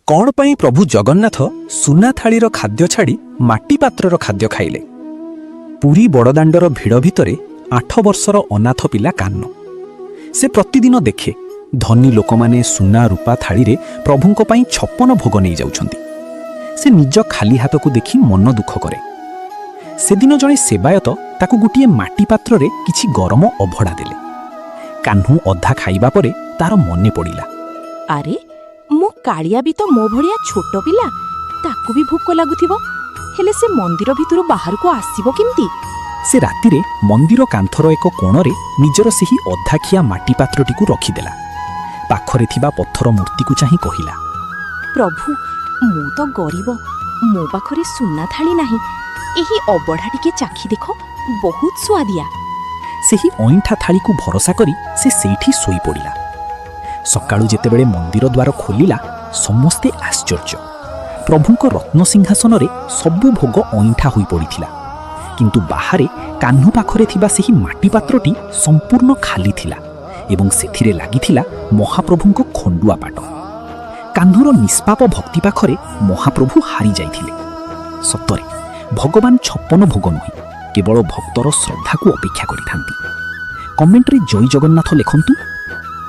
कौन पाई प्रभु जगन्नाथ सुना थालीर खाद्य छाड़ी माटी पात्रर खाद्य खाइले। पुरी बड़दाण्डर भिड़ भितरे 8 वर्षर अनाथ पिला कान्न से प्रतिदिन देखे धनी लोक माने सुना रूपा थाली रे प्रभुंक पाई 56 भोग नहीं जाउछंती। से निज खाली हाथ को देखी मन दुख करे। से दिन जड़े सेवायत ताकू गोटे माटी पात्र रे किछि गरम अभड़ा देले। कान्हू अधा खाइबा परे तार मने पड़िला, अरे मो कालिया भी तो मो भलिया छोट पिला, ताकू भी भूख लागुथिबो, हेले से मंदिर भितरु बाहर को आसीबो किमती। से रातिरे मंदिर कांथर एक कोणरे निजर सेही अधाखिया माटी पात्रटिकु रखिदेला। पाखरे थिबा पत्थर मूर्ति को चाही कहिला, प्रभु मु तो गरीब, मो पाखरे सुना थाली नाही, एही अबढ़ा टिके चाखी देखो, बहुत स्वादिया। सेही अइंठा थाली को भरोसा करी से सेठी सोई पड़िला। सकाळु जेतेबेले मंदिर द्वार खोलिला समस्ते आश्चर्य। प्रभुंक रत्न सिंहासन रे सबु भोग अइंठा होई पड़िथिला, किंतु बाहरे कान्हू पाखरे थिबा सेही माटी पात्रटी संपूर्ण खाली थिला एवं सेथिरे लागिथिला महाप्रभुंक खंडुआ पाट। कान्हूर निष्पाप भक्ति पाखरे महाप्रभु हारी जाइथिले। सतरे भगवान 56 भोग नुहे, केवल भक्तर श्रद्धा को अपेक्षा करिथांती। कमेंट रे जय जगन्नाथ लिखंतु।